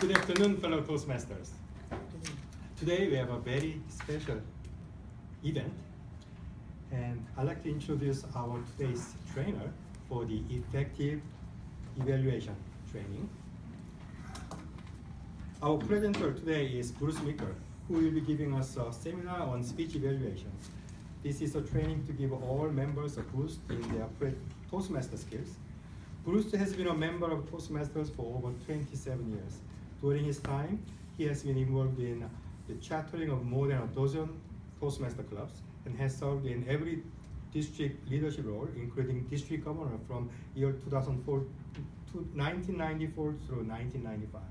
Good afternoon, fellow Toastmasters. Today we have a very special event, and I'd like to introduce our today's trainer for the effective evaluation training. Our presenter today is Bruce Meeker, who will be giving us a seminar on speech evaluation. This is a training to give all members a boost in their Toastmaster skills. Bruce has been a member of Toastmasters for over 27 years. During his time, he has been involved in the chartering of more than a dozen Toastmaster clubs and has served in every district leadership role, including district governor from year 2004 to 1994 through 1995.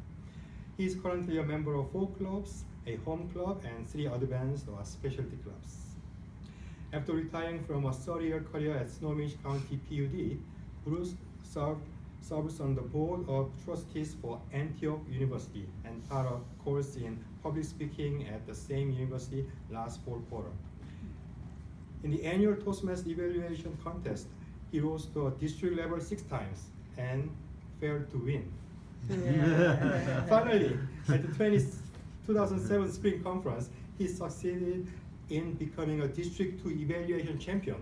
He is currently a member of 4 clubs, a home club, and 3 advanced or specialty clubs. After retiring from a 30-year career at Snohomish County PUD, Bruce serves on the board of trustees for Antioch University and taught a course in public speaking at the same university last fall quarter. In the annual Toastmasters evaluation contest, he rose to a district level 6 times and failed to win. Yeah. Finally, at the 2007 spring conference, he succeeded in becoming a District 2 evaluation champion.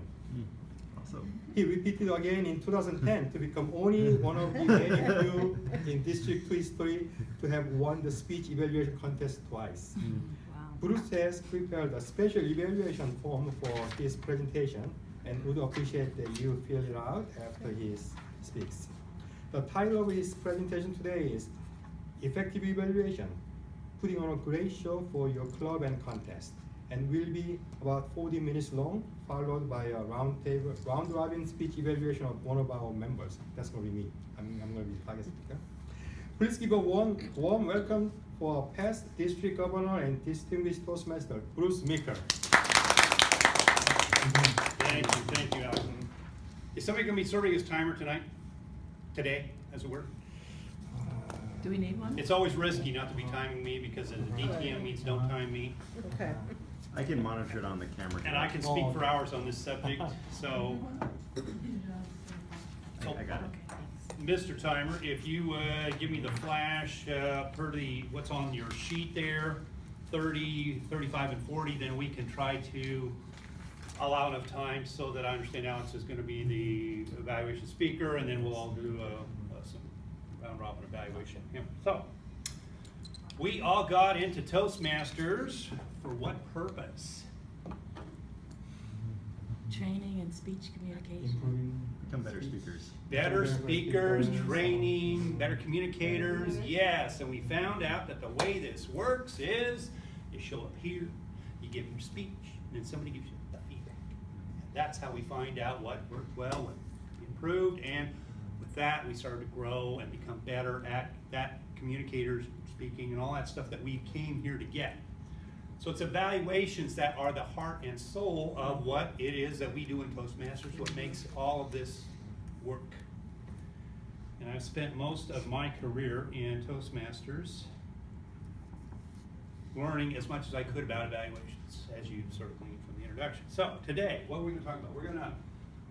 Awesome. He repeated again in 2010 to become only one of the very few in District 2 history to have won the speech evaluation contest twice. Wow. Bruce has prepared a special evaluation form for his presentation and would appreciate that you fill it out after he speaks. The title of his presentation today is Effective Evaluation, putting on a great show for your club and contest, and will be about 40 minutes long, followed by a round-robin speech evaluation of one of our members. That's going to be me. I'm going to be the target speaker. Please give a warm welcome for our past district governor and distinguished Toastmaster, Bruce Meeker. Thank you, Alex. Is somebody going to be serving as timer tonight? Today, as it were? Do we need one? It's always risky not to be timing me because the DTM means don't time me. Okay. I can monitor it on the camera. And I can speak for hours on this subject, so. I got it. Mr. Timer, if you give me the flash per what's on your sheet there, 30, 35, and 40, then we can try to allow enough time so that I understand Alex is going to be the evaluation speaker, and then we'll all do some round-robin evaluation. Yeah. So, we all got into Toastmasters for what purpose? Training and speech communication. Become better speakers. Better speakers, training, better communicators, yes. And we found out that the way this works is you show up here, you give your speech, and then somebody gives you the feedback. That's how we find out what worked well, what improved, and with that we started to grow and become better at that, communicators, speaking, and all that stuff that we came here to get. So it's evaluations that are the heart and soul of what it is that we do in Toastmasters, what makes all of this work. And I've spent most of my career in Toastmasters learning as much as I could about evaluations, as you sort of gleaned from the introduction. So today, what are we going to talk about? We're going to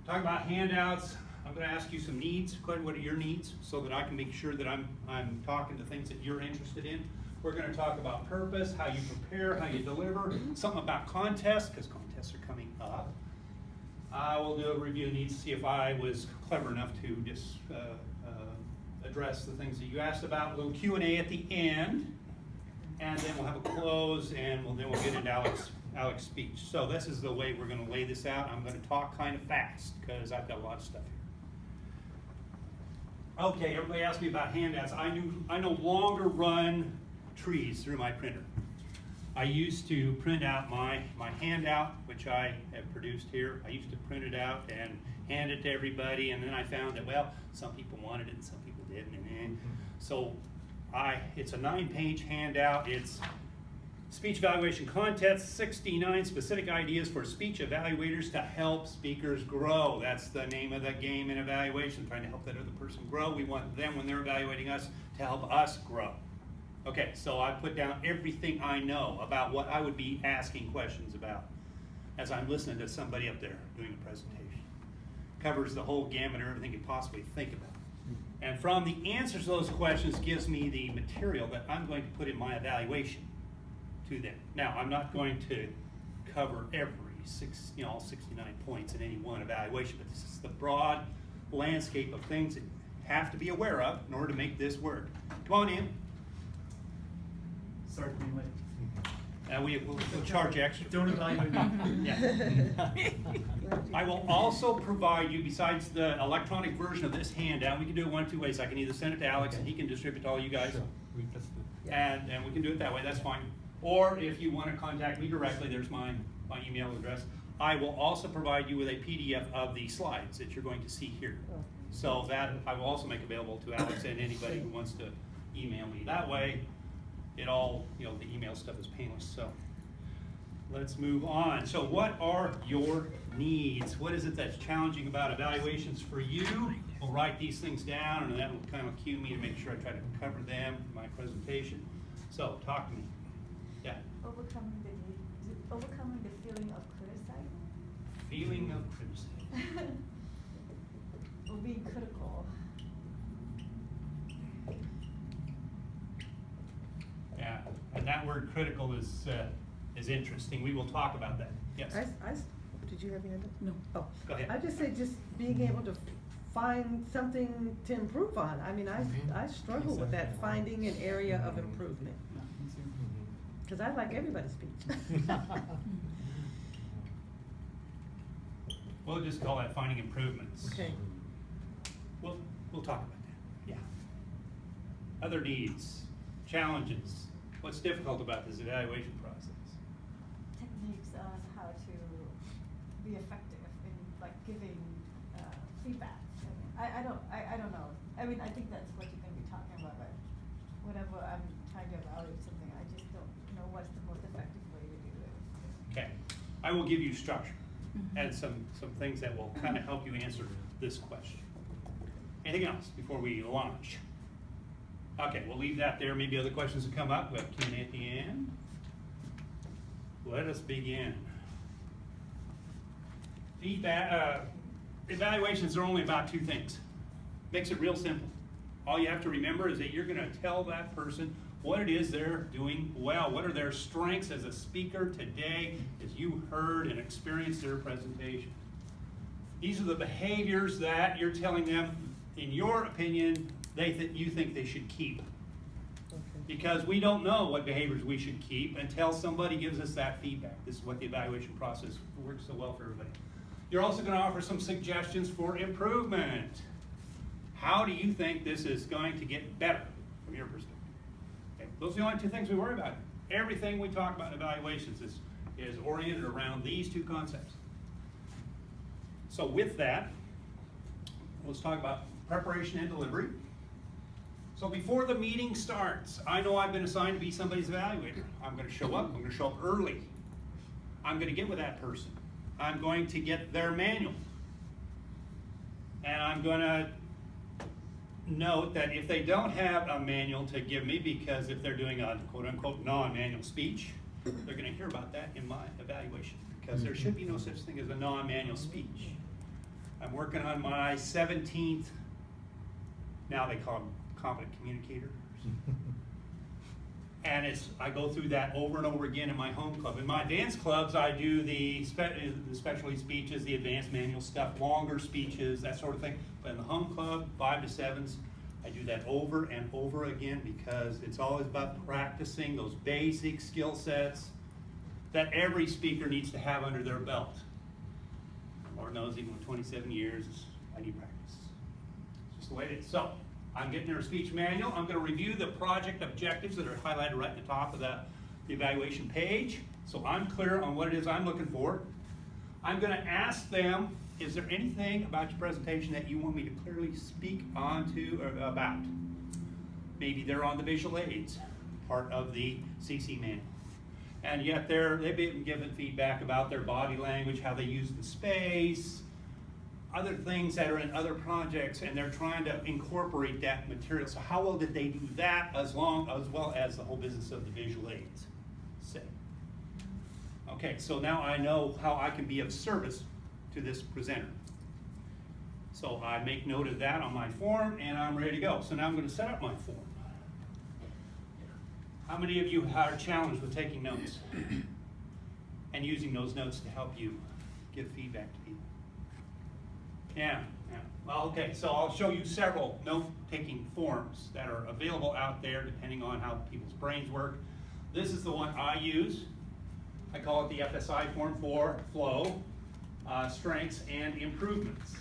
talk about handouts. I'm going to ask you some needs. Claire, what are your needs, so that I can make sure that I'm talking to things that you're interested in. We're going to talk about purpose, how you prepare, how you deliver, something about contests, because contests are coming up. I will do a review of needs to see if I was clever enough to just address the things that you asked about. A little Q&A at the end, and then we'll have a close, and then we'll get into Alex's speech. So this is the way we're going to lay this out. I'm going to talk kind of fast because I've got a lot of stuff here. Okay, everybody asked me about handouts. I no longer run trees through my printer. I used to print out my handout, which I have produced here. I used to print it out and hand it to everybody, and then I found that, well, some people wanted it and some people didn't. So it's a 9-page handout. It's speech evaluation contest, 69 specific ideas for speech evaluators to help speakers grow. That's the name of the game in evaluation, trying to help that other person grow. We want them, when they're evaluating us, to help us grow. Okay, so I put down everything I know about what I would be asking questions about as I'm listening to somebody up there doing a presentation. Covers the whole gamut of everything you could possibly think about. And from the answers to those questions gives me the material that I'm going to put in my evaluation to them. Now, I'm not going to cover every all 69 points in any one evaluation, but this is the broad landscape of things that you have to be aware of in order to make this work. Come on in. Sorry for being late. We'll charge extra. Don't evaluate me. Yeah. I will also provide you, besides the electronic version of this handout, we can do it one of two ways. I can either send it to Alex and he can distribute to all you guys. Sure. That's good. And we can do it that way, that's fine. Or if you want to contact me directly, there's my email address. I will also provide you with a PDF of the slides that you're going to see here. So that I will also make available to Alex and anybody who wants to email me. That way, it all, the email stuff is painless. So let's move on. So what are your needs? What is it that's challenging about evaluations for you? We'll write these things down, and that will kind of cue me to make sure I try to cover them in my presentation. So talk to me. Yeah. Overcoming the feeling of criticizing. Feeling of criticism. Or being critical. Yeah, and that word critical is interesting. We will talk about that. Yes. Did you have your hand up? No. Oh, Go ahead. I just say just being able to find something to improve on. I mean, I struggle with that, finding an area of improvement. Because I like everybody's speech. We'll just call that finding improvements. Okay. We'll talk about that. Yeah. Other needs, challenges. What's difficult about this evaluation process? Techniques on how to be effective in giving feedback. I don't know. I mean, I think that's what you're going to be talking about. But whenever I'm trying to evaluate something, I just don't know what's the most effective way to do it. Okay. I will give you structure and some things that will kind of help you answer this question. Anything else before we launch? Okay, we'll leave that there. Maybe other questions will come up. We have Q&A at the end. Let us begin. Feedback, evaluations are only about two things. Makes it real simple. All you have to remember is that you're going to tell that person what it is they're doing well. What are their strengths as a speaker today as you heard and experienced their presentation. These are the behaviors that you're telling them, in your opinion, you think they should keep. Because we don't know what behaviors we should keep until somebody gives us that feedback. This is what the evaluation process works so well for everybody. You're also going to offer some suggestions for improvement. How do you think this is going to get better from your perspective? Okay. Those are the only two things we worry about. Everything we talk about in evaluations is oriented around these two concepts. So with that, let's talk about preparation and delivery. So before the meeting starts, I know I've been assigned to be somebody's evaluator. I'm going to show up. I'm going to show up early. I'm going to get with that person. I'm going to get their manual. And I'm going to note that if they don't have a manual to give me, because if they're doing a quote-unquote non-manual speech, they're going to hear about that in my evaluation, because there should be no such thing as a non-manual speech. I'm working on my 17th, now they call them competent communicator. And I go through that over and over again in my home club. In my advanced clubs, I do the specialty speeches, the advanced manual stuff, longer speeches, that sort of thing. But in the home club, 5 to 7s, I do that over and over again, because it's always about practicing those basic skill sets that every speaker needs to have under their belt. Lord knows, even with 27 years, I need practice. It's just the way it is. So, I'm getting their speech manual. I'm going to review the project objectives that are highlighted right at the top of the evaluation page. So I'm clear on what it is I'm looking for. I'm going to ask them, is there anything about your presentation that you want me to clearly speak onto or about? Maybe they're on the visual aids, part of the CC manual. And yet they've been given feedback about their body language, how they use the space, other things that are in other projects, and they're trying to incorporate that material. So how well did they do that, as well as the whole business of the visual aids? Say. Okay, so now I know how I can be of service to this presenter. So I make note of that on my form, and I'm ready to go. So now I'm going to set up my form. How many of you are challenged with taking notes and using those notes to help you give feedback to people? Yeah. Well, okay, so I'll show you several note-taking forms that are available out there depending on how people's brains work. This is the one I use. I call it the FSI form for flow, strengths, and improvements.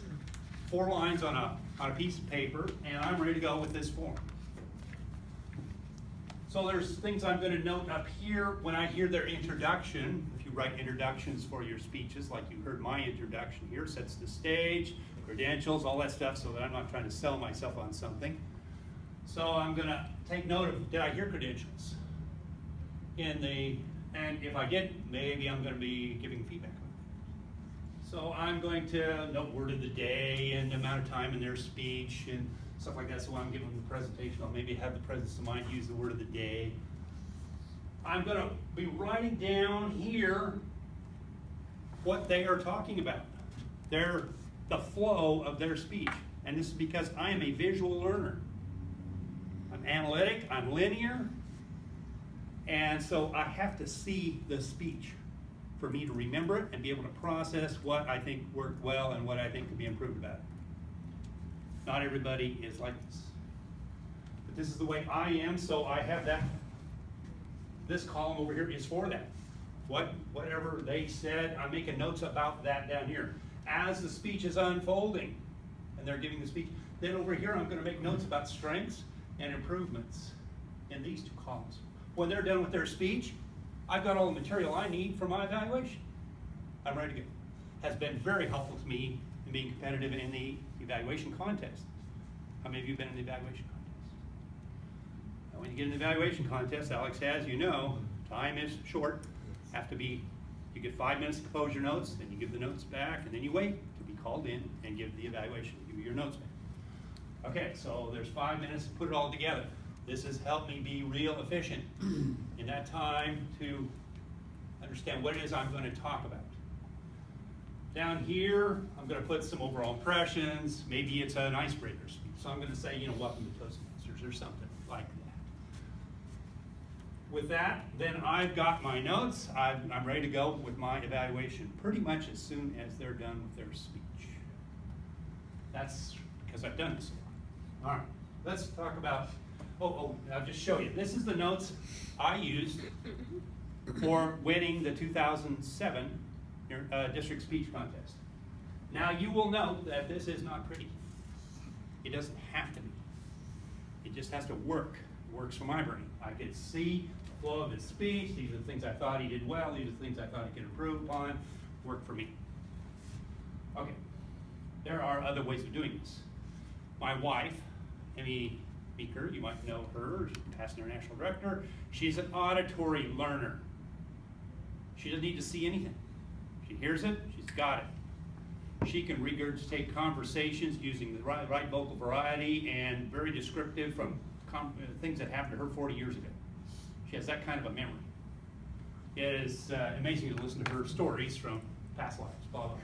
4 lines on a piece of paper, and I'm ready to go with this form. So there's things I'm going to note up here when I hear their introduction. If you write introductions for your speeches, like you heard my introduction here, sets the stage, credentials, all that stuff, so that I'm not trying to sell myself on something. So I'm going to take note of, did I hear credentials? And if I did, maybe I'm going to be giving feedback on it. So I'm going to note word of the day and the amount of time in their speech and stuff like that. So when I'm giving the presentation, I'll maybe have the presence of mind to use the word of the day. I'm going to be writing down here what they are talking about, the flow of their speech. And this is because I am a visual learner. I'm analytic, I'm linear, and so I have to see the speech for me to remember it and be able to process what I think worked well and what I think could be improved about it. Not everybody is like this. But this is the way I am, so I have that. This column over here is for that. Whatever they said, I'm making notes about that down here. As the speech is unfolding, and they're giving the speech, then over here I'm going to make notes about strengths and improvements in these 2 columns. When they're done with their speech, I've got all the material I need for my evaluation. I'm ready to go. Has been very helpful to me in being competitive in the evaluation contest. How many of you have been in the evaluation contest? Now, when you get in the evaluation contest, Alex, as you know, time is short. You get 5 minutes to compose your notes, then you give the notes back, and then you wait to be called in and give the evaluation, give you your notes back. Okay, so there's 5 minutes to put it all together. This has helped me be real efficient in that time to understand what it is I'm going to talk about. Down here, I'm going to put some overall impressions. Maybe it's an icebreaker speech. So I'm going to say, welcome to Toastmasters or something like that. With that, then I've got my notes. I'm ready to go with my evaluation pretty much as soon as they're done with their speech. That's because I've done this a lot. All right, let's talk about, I'll just show you. This is the notes I used for winning the 2007 district speech contest. Now you will note that this is not pretty. It doesn't have to be. It just has to work. It works for my brain. I could see the flow of his speech. These are the things I thought he did well. These are the things I thought he could improve upon. Work for me. Okay. There are other ways of doing this. My wife, Emmy Meeker, you might know her, she's a past international director. She's an auditory learner. She doesn't need to see anything. She hears it, she's got it. She can regurgitate conversations using the right vocal variety and very descriptive from things that happened to her 40 years ago. She has that kind of a memory. It is amazing to listen to her stories from past lives, blah, blah.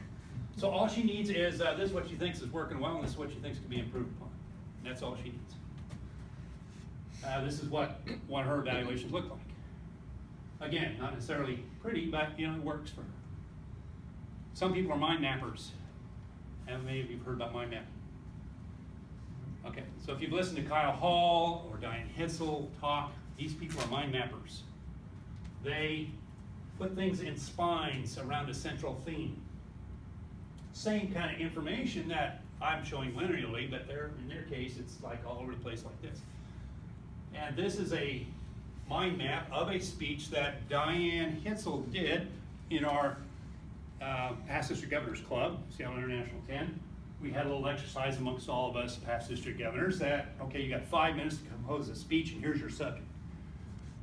So all she needs is this is what she thinks is working well, and this is what she thinks can be improved upon. And that's all she needs. This is what one of her evaluations looked like. Again, not necessarily pretty, but it works for her. Some people are mind mappers. How many of you have heard about mind mapping? Okay, so if you've listened to Kyle Hall or Diane Hitzel talk, these people are mind mappers. They put things in spines around a central theme. Same kind of information that I'm showing linearly, but in their case, it's like all over the place like this. And this is a mind map of a speech that Diane Hitzel did in our Past District Governors Club, Seattle International 10. We had a little exercise amongst all of us past district governors that, okay, you got 5 minutes to compose a speech and here's your subject.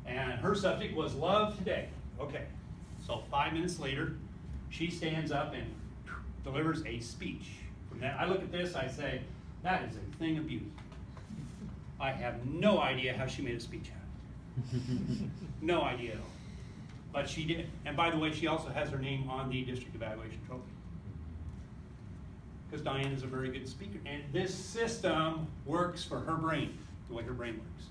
And her subject was love today. Okay, so 5 minutes later, she stands up and delivers a speech. From that, I look at this, I say, that is a thing of beauty. I have no idea how she made a speech out of it. No idea at all. But she did. And by the way, she also has her name on the district evaluation trophy. because Diane is a very good speaker. And this system works for her brain, the way her brain works.